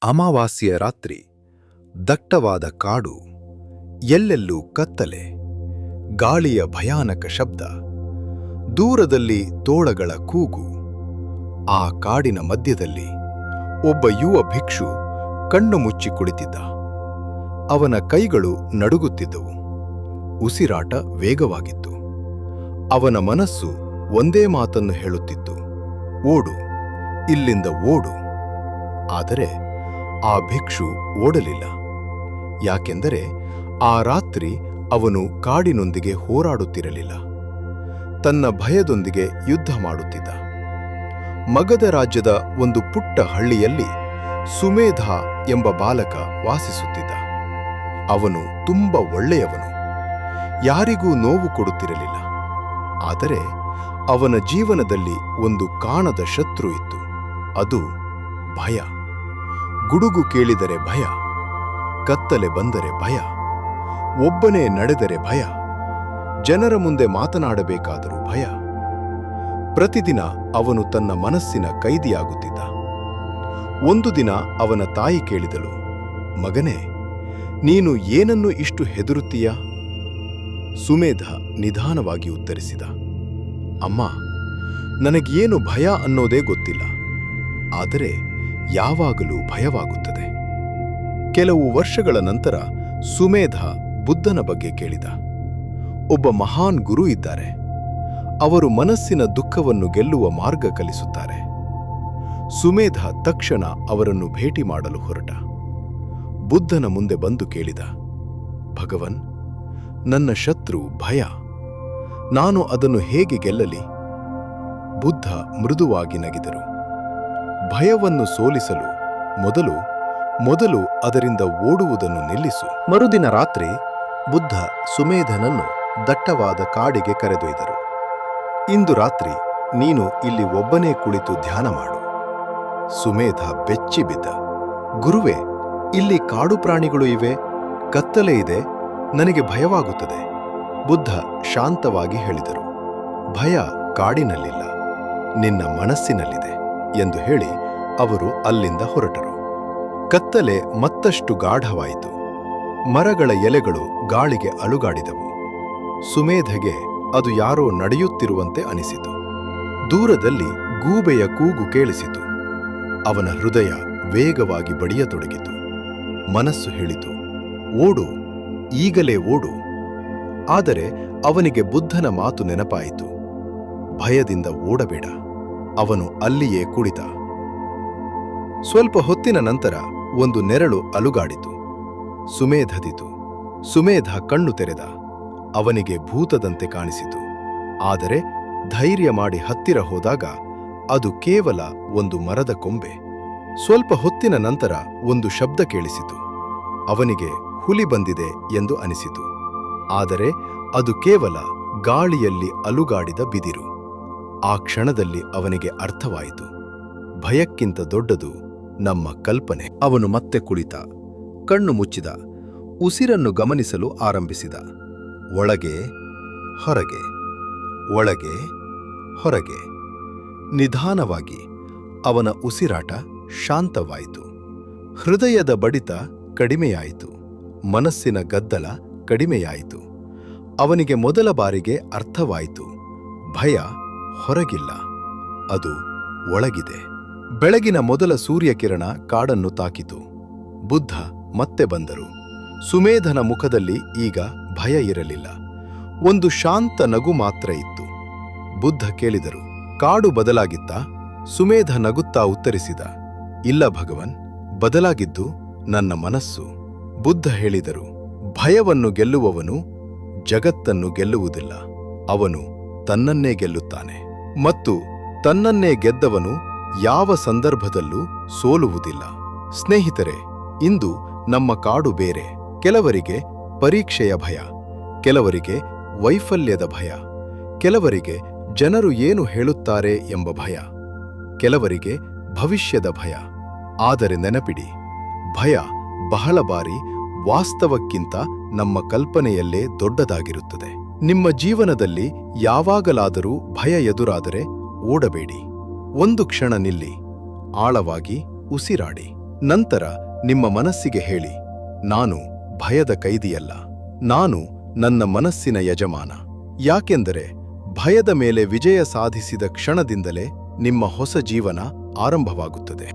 ಅಮಾವಾಸ್ಯೆಯ ರಾತ್ರಿ ದಟ್ಟವಾದ ಕಾಡು, ಎಲ್ಲೆಲ್ಲೂ ಕತ್ತಲೆ, ಗಾಳಿಯ ಭಯಾನಕ ಶಬ್ದ, ದೂರದಲ್ಲಿ ತೋಳಗಳ ಕೂಗು. ಆ ಕಾಡಿನ ಮಧ್ಯದಲ್ಲಿ ಒಬ್ಬ ಯುವ ಭಿಕ್ಷು ಕಣ್ಣು ಮುಚ್ಚಿ ಕುಳಿತಿದ್ದ. ಅವನ ಕೈಗಳು ನಡುಗುತ್ತಿದ್ದವು, ಉಸಿರಾಟ ವೇಗವಾಗಿತ್ತು. ಅವನ ಮನಸ್ಸು ಒಂದೇ ಮಾತನ್ನು ಹೇಳುತ್ತಿತ್ತು: ಓಡು, ಇಲ್ಲಿಂದ ಓಡು. ಆದರೆ ಆ ಭಿಕ್ಷು ಓಡಲಿಲ್ಲ. ಯಾಕೆಂದರೆ ಆ ರಾತ್ರಿ ಅವನು ಕಾಡಿನೊಂದಿಗೆ ಹೋರಾಡುತ್ತಿರಲಿಲ್ಲ, ತನ್ನ ಭಯದೊಂದಿಗೆ ಯುದ್ಧ ಮಾಡುತ್ತಿದ್ದ. ಮಗಧ ರಾಜ್ಯದ ಒಂದು ಪುಟ್ಟ ಹಳ್ಳಿಯಲ್ಲಿ ಸುಮೇಧ ಎಂಬ ಬಾಲಕ ವಾಸಿಸುತ್ತಿದ್ದ. ಅವನು ತುಂಬ ಒಳ್ಳೆಯವನು, ಯಾರಿಗೂ ನೋವು ಕೊಡುತ್ತಿರಲಿಲ್ಲ. ಆದರೆ ಅವನ ಜೀವನದಲ್ಲಿ ಒಂದು ಕಾಣದ ಶತ್ರು ಇತ್ತು, ಅದು ಭಯ. ಗುಡುಗು ಕೇಳಿದರೆ ಭಯ, ಕತ್ತಲೆ ಬಂದರೆ ಭಯ, ಒಬ್ಬನೇ ನಡೆದರೆ ಭಯ, ಜನರ ಮುಂದೆ ಮಾತನಾಡಬೇಕಾದರೂ ಭಯ. ಪ್ರತಿದಿನ ಅವನು ತನ್ನ ಮನಸ್ಸಿನ ಕೈದಿಯಾಗುತ್ತಿದ್ದ. ಒಂದು ದಿನ ಅವನ ತಾಯಿ ಕೇಳಿದಳು: ಮಗನೇ, ನೀನು ಏನನ್ನು ಇಷ್ಟು ಹೆದರುತ್ತೀಯ? ಸುಮೇಧ ನಿಧಾನವಾಗಿ ಉತ್ತರಿಸಿದ: ಅಮ್ಮ, ನನಗೇನು ಭಯ ಅನ್ನೋದೇ ಗೊತ್ತಿಲ್ಲ, ಆದರೆ ಯಾವಾಗಲೂ ಭಯವಾಗುತ್ತದೆ. ಕೆಲವು ವರ್ಷಗಳ ನಂತರ ಸುಮೇಧ ಬುದ್ಧನ ಬಗ್ಗೆ ಕೇಳಿದ. ಒಬ್ಬ ಮಹಾನ್ ಗುರು ಇದ್ದಾರೆ, ಅವರು ಮನಸ್ಸಿನ ದುಃಖವನ್ನು ಗೆಲ್ಲುವ ಮಾರ್ಗ ಕಲಿಸುತ್ತಾರೆ. ಸುಮೇಧ ತಕ್ಷಣ ಅವರನ್ನು ಭೇಟಿ ಮಾಡಲು ಹೊರಟ. ಬುದ್ಧನ ಮುಂದೆ ಬಂದು ಕೇಳಿದ: ಭಗವನ್, ನನ್ನ ಶತ್ರು ಭಯ, ನಾನು ಅದನ್ನು ಹೇಗೆ ಗೆಲ್ಲಲಿ? ಬುದ್ಧ ಮೃದುವಾಗಿ ನಗಿದರು: ಭಯವನ್ನು ಸೋಲಿಸಲು ಮೊದಲು ಅದರಿಂದ ಓಡುವುದನ್ನು ನಿಲ್ಲಿಸು. ಮರುದಿನ ರಾತ್ರಿ ಬುದ್ಧ ಸುಮೇಧನನ್ನು ದಟ್ಟವಾದ ಕಾಡಿಗೆ ಕರೆದೊಯ್ದರು. ಇಂದು ರಾತ್ರಿ ನೀನು ಇಲ್ಲಿ ಒಬ್ಬನೇ ಕುಳಿತು ಧ್ಯಾನ ಮಾಡು. ಸುಮೇಧ ಬೆಚ್ಚಿಬಿದ್ದ: ಗುರುವೇ, ಇಲ್ಲಿ ಕಾಡು ಪ್ರಾಣಿಗಳು ಇವೆ, ಕತ್ತಲೆ ಇದೆ, ನನಗೆ ಭಯವಾಗುತ್ತದೆ. ಬುದ್ಧ ಶಾಂತವಾಗಿ ಹೇಳಿದರು: ಭಯ ಕಾಡಿನಲ್ಲಿಲ್ಲ, ನಿನ್ನ ಮನಸ್ಸಿನಲ್ಲಿದೆ ಎಂದು ಹೇಳಿ ಅವರು ಅಲ್ಲಿಂದ ಹೊರಟರು. ಕತ್ತಲೆ ಮತ್ತಷ್ಟು ಗಾಢವಾಯಿತು. ಮರಗಳ ಎಲೆಗಳು ಗಾಳಿಗೆ ಅಲುಗಾಡಿದವು. ಸುಮೇಧಗೆ ಅದು ಯಾರೋ ನಡೆಯುತ್ತಿರುವಂತೆ ಅನಿಸಿತು. ದೂರದಲ್ಲಿ ಗೂಬೆಯ ಕೂಗು ಕೇಳಿಸಿತು. ಅವನ ಹೃದಯ ವೇಗವಾಗಿ ಬಡಿಯತೊಡಗಿತು. ಮನಸ್ಸು ಹೇಳಿತು: ಓಡು, ಈಗಲೇ ಓಡು. ಆದರೆ ಅವನಿಗೆ ಬುದ್ಧನ ಮಾತು ನೆನಪಾಯಿತು: ಭಯದಿಂದ ಓಡಬೇಡ. ಅವನು ಅಲ್ಲಿಯೇ ಕುಳಿತ. ಸ್ವಲ್ಪ ಹೊತ್ತಿನ ನಂತರ ಒಂದು ನೆರಳು ಅಲುಗಾಡಿತು. ಸುಮೇಧದಿತು. ಸುಮೇಧ ಕಣ್ಣು ತೆರೆದ. ಅವನಿಗೆ ಭೂತದಂತೆ ಕಾಣಿಸಿತು. ಆದರೆ ಧೈರ್ಯ ಮಾಡಿ ಹತ್ತಿರ ಹೋದಾಗ ಅದು ಕೇವಲ ಒಂದು ಮರದ ಕೊಂಬೆ. ಸ್ವಲ್ಪ ಹೊತ್ತಿನ ನಂತರ ಒಂದು ಶಬ್ದ ಕೇಳಿಸಿತು. ಅವನಿಗೆ ಹುಲಿ ಬಂದಿದೆ ಎಂದು ಅನಿಸಿತು. ಆದರೆ ಅದು ಕೇವಲ ಗಾಳಿಯಲ್ಲಿ ಅಲುಗಾಡಿದ ಬಿದಿರು. ಆ ಕ್ಷಣದಲ್ಲಿ ಅವನಿಗೆ ಅರ್ಥವಾಯಿತು: ಭಯಕ್ಕಿಂತ ದೊಡ್ಡದು ನಮ್ಮ ಕಲ್ಪನೆ. ಅವನು ಮತ್ತೆ ಕುಳಿತ, ಕಣ್ಣು ಮುಚ್ಚಿದ, ಉಸಿರನ್ನು ಗಮನಿಸಲು ಆರಂಭಿಸಿದ. ಒಳಗೆ ಹೊರಗೆ, ಒಳಗೆ ಹೊರಗೆ. ನಿಧಾನವಾಗಿ ಅವನ ಉಸಿರಾಟ ಶಾಂತವಾಯಿತು. ಹೃದಯದ ಬಡಿತ ಕಡಿಮೆಯಾಯಿತು. ಮನಸ್ಸಿನ ಗದ್ದಲ ಕಡಿಮೆಯಾಯಿತು. ಅವನಿಗೆ ಮೊದಲ ಬಾರಿಗೆ ಅರ್ಥವಾಯಿತು: ಭಯ ಹೊರಗಿಲ್ಲ, ಅದು ಒಳಗಿದೆ. ಬೆಳಗಿನ ಮೊದಲ ಸೂರ್ಯಕಿರಣ ಕಾಡನ್ನು ತಾಕಿತು. ಬುದ್ಧ ಮತ್ತೆ ಬಂದರು. ಸುಮೇಧನ ಮುಖದಲ್ಲಿ ಈಗ ಭಯ ಇರಲಿಲ್ಲ, ಒಂದು ಶಾಂತ ನಗು ಮಾತ್ರ ಇತ್ತು. ಬುದ್ಧ ಕೇಳಿದರು: ಕಾಡು ಬದಲಾಗಿತ್ತಾ? ಸುಮೇಧ ನಗುತ್ತಾ ಉತ್ತರಿಸಿದ: ಇಲ್ಲ ಭಗವನ್, ಬದಲಾಗಿದ್ದು ನನ್ನ ಮನಸ್ಸು. ಬುದ್ಧ ಹೇಳಿದರು: ಭಯವನ್ನು ಗೆಲ್ಲುವವನು ಜಗತ್ತನ್ನು ಗೆಲ್ಲುವುದಿಲ್ಲ, ಅವನು ತನ್ನನ್ನೇ ಗೆಲ್ಲುತ್ತಾನೆ. ಮತ್ತು ತನ್ನನ್ನೇ ಗೆದ್ದವನು ಯಾವ ಸಂದರ್ಭದಲ್ಲೂ ಸೋಲುವುದಿಲ್ಲ. ಸ್ನೇಹಿತರೆ, ಇಂದು ನಮ್ಮ ಕಾಡು ಬೇರೆ. ಕೆಲವರಿಗೆ ಪರೀಕ್ಷೆಯ ಭಯ, ಕೆಲವರಿಗೆ ವೈಫಲ್ಯದ ಭಯ, ಕೆಲವರಿಗೆ ಜನರು ಏನು ಹೇಳುತ್ತಾರೆ ಎಂಬ ಭಯ, ಕೆಲವರಿಗೆ ಭವಿಷ್ಯದ ಭಯ. ಆದರೆ ನೆನಪಿಡಿ, ಭಯ ಬಹಳ ಬಾರಿ ವಾಸ್ತವಕ್ಕಿಂತ ನಮ್ಮ ಕಲ್ಪನೆಯಲ್ಲೇ ದೊಡ್ಡದಾಗಿರುತ್ತದೆ. ನಿಮ್ಮ ಜೀವನದಲ್ಲಿ ಯಾವಾಗಲಾದರೂ ಭಯ ಎದುರಾದರೆ ಓಡಬೇಡಿ. ಒಂದು ಕ್ಷಣ ನಿಲ್ಲಿ, ಆಳವಾಗಿ ಉಸಿರಾಡಿ. ನಂತರ ನಿಮ್ಮ ಮನಸ್ಸಿಗೆ ಹೇಳಿ, ನಾನು ಭಯದ ಕೈದಿಯಲ್ಲ, ನಾನು ನನ್ನ ಮನಸ್ಸಿನ ಯಜಮಾನ. ಯಾಕೆಂದರೆ ಭಯದ ಮೇಲೆ ವಿಜಯ ಸಾಧಿಸಿದ ಕ್ಷಣದಿಂದಲೇ ನಿಮ್ಮ ಹೊಸ ಜೀವನ ಆರಂಭವಾಗುತ್ತದೆ.